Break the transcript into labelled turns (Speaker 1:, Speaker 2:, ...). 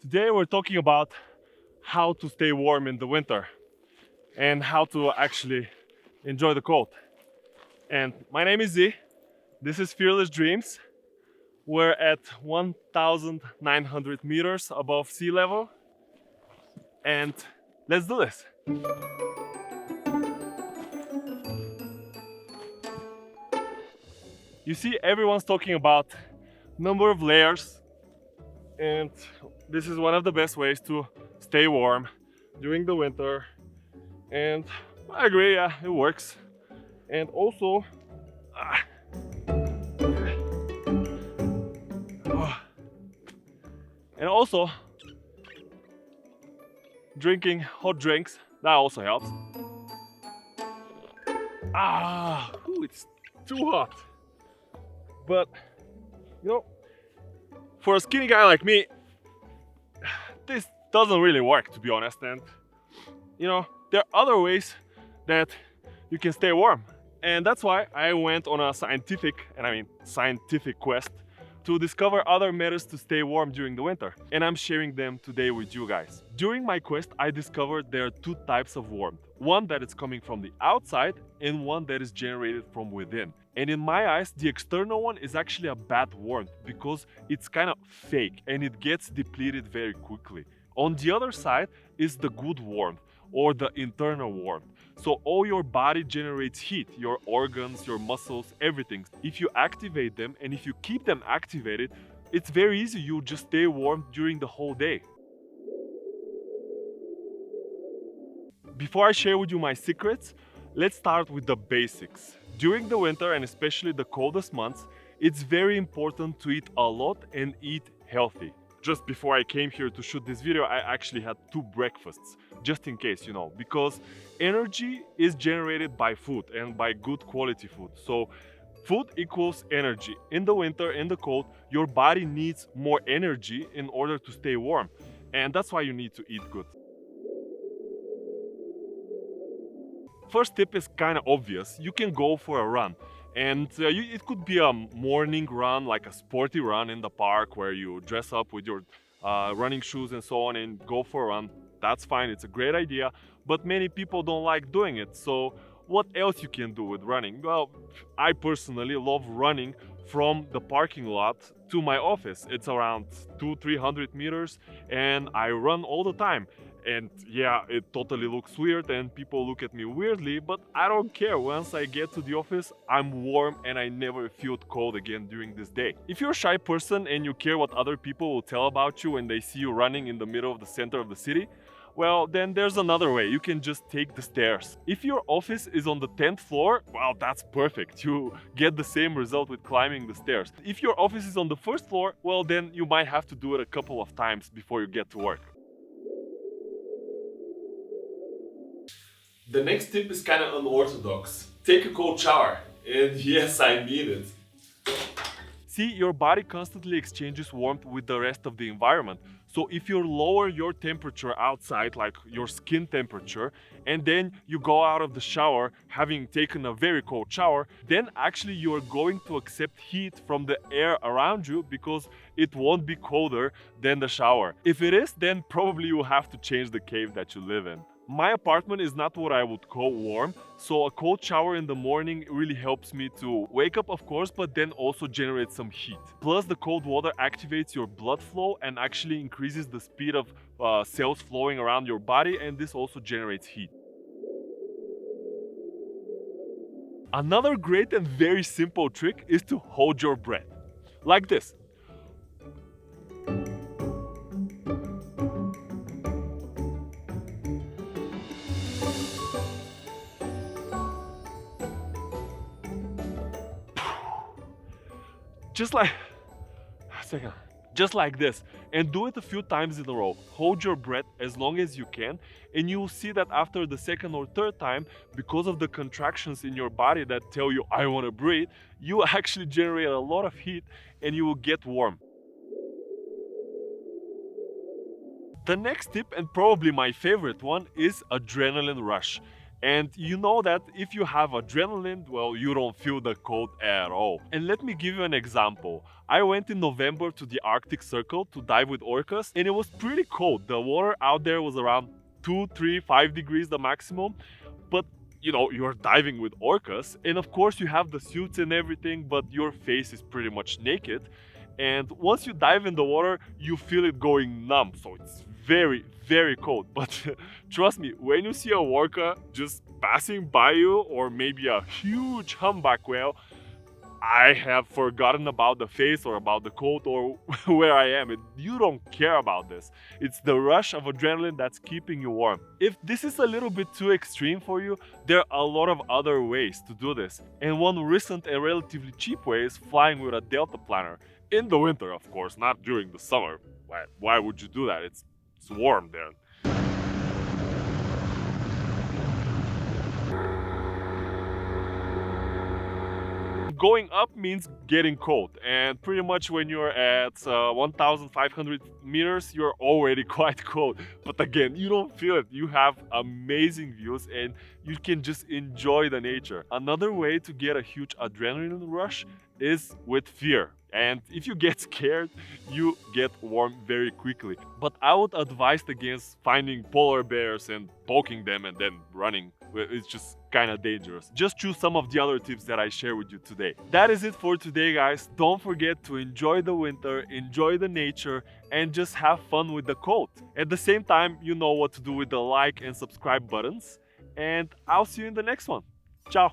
Speaker 1: Today we're talking about how to stay warm in the winter and how to actually enjoy the cold. And my name is Z. This is Fearless Dreams. We're at 1,900 meters above sea level, and let's do this. You see, everyone's talking about number of layers, and this is one of the best ways to stay warm during the winter. And I agree, yeah, it works. And also, ah, oh, and also drinking hot drinks, that also helps. Ooh, it's too hot. But you know, for a skinny guy like me, this doesn't really work, to be honest. And you know, there are other ways that you can stay warm. And that's why I went on a scientific quest to discover other methods to stay warm during the winter. And I'm sharing them today with you guys. During my quest, I discovered there are two types of warmth. One that is coming from the outside and one that is generated from within. And in my eyes, the external one is actually a bad warmth because it's kind of fake and it gets depleted very quickly. On the other side is the good warmth or the internal warmth. So all your body generates heat, your organs, your muscles, everything. If you activate them and if you keep them activated, it's very easy, you just stay warm during the whole day. Before I share with you my secrets, let's start with the basics. During the winter and especially the coldest months, it's very important to eat a lot and eat healthy. Just before I came here to shoot this video, I actually had 2 breakfasts, just in case, because energy is generated by food and by good quality food. So food equals energy. In the winter, in the cold, your body needs more energy in order to stay warm. And that's why you need to eat good. First tip is kind of obvious. You can go for a run. And it could be a morning run, like a sporty run in the park where you dress up with your running shoes and so on and go for a run. That's fine, it's a great idea, but many people don't like doing it. So what else you can do with running? Well, I personally love running from the parking lot to my office. It's around 200-300 meters and I run all the time. And yeah, it totally looks weird and people look at me weirdly, but I don't care. Once I get to the office, I'm warm and I never feel cold again during this day. If you're a shy person and you care what other people will tell about you when they see you running in the middle of the center of the city, well, then there's another way. You can just take the stairs. If your office is on the 10th floor, well, that's perfect. You get the same result with climbing the stairs. If your office is on the first floor, well, then you might have to do it a couple of times before you get to work. The next tip is kind of unorthodox. Take a cold shower. And yes, I mean it. See, your body constantly exchanges warmth with the rest of the environment. So if you lower your temperature outside, like your skin temperature, and then you go out of the shower having taken a very cold shower, then actually you are going to accept heat from the air around you because it won't be colder than the shower. If it is, then probably you have to change the cave that you live in. My apartment is not what I would call warm, so a cold shower in the morning really helps me to wake up, of course, but then also generate some heat. Plus, the cold water activates your blood flow and actually increases the speed of cells flowing around your body, and this also generates heat. Another great and very simple trick is to hold your breath, like this. Just like this, and do it a few times in a row. Hold your breath as long as you can, and you will see that after the second or third time, because of the contractions in your body that tell you I want to breathe, you actually generate a lot of heat and you will get warm. The next tip, and probably my favorite one, is adrenaline rush. And you know that if you have adrenaline, well, you don't feel the cold at all. And let me give you an example. I went in November to the Arctic Circle to dive with orcas, and it was pretty cold. The water out there was around 2, 3, 5 degrees the maximum. But you're diving with orcas, and of course you have the suits and everything, but your face is pretty much naked. And once you dive in the water, you feel it going numb, so it's very, very cold. But trust me, when you see a orca just passing by you, or maybe a huge humpback whale, I have forgotten about the face or about the cold or where I am. You don't care about this. It's the rush of adrenaline that's keeping you warm. If this is a little bit too extreme for you, there are a lot of other ways to do this. And one recent and relatively cheap way is flying with a Delta Planner. In the winter, of course, not during the summer. Why would you do that? It's warm there. Going up means getting cold, and pretty much when you're at 1,500 meters, you're already quite cold. But again, you don't feel it. You have amazing views and you can just enjoy the nature. Another way to get a huge adrenaline rush is with fear. And if you get scared, you get warm very quickly. But I would advise against finding polar bears and poking them and then running. It's just kind of dangerous. Just choose some of the other tips that I share with you today. That is it for today, guys. Don't forget to enjoy the winter, enjoy the nature, and just have fun with the cold. At the same time, you know what to do with the like and subscribe buttons. And I'll see you in the next one. Ciao.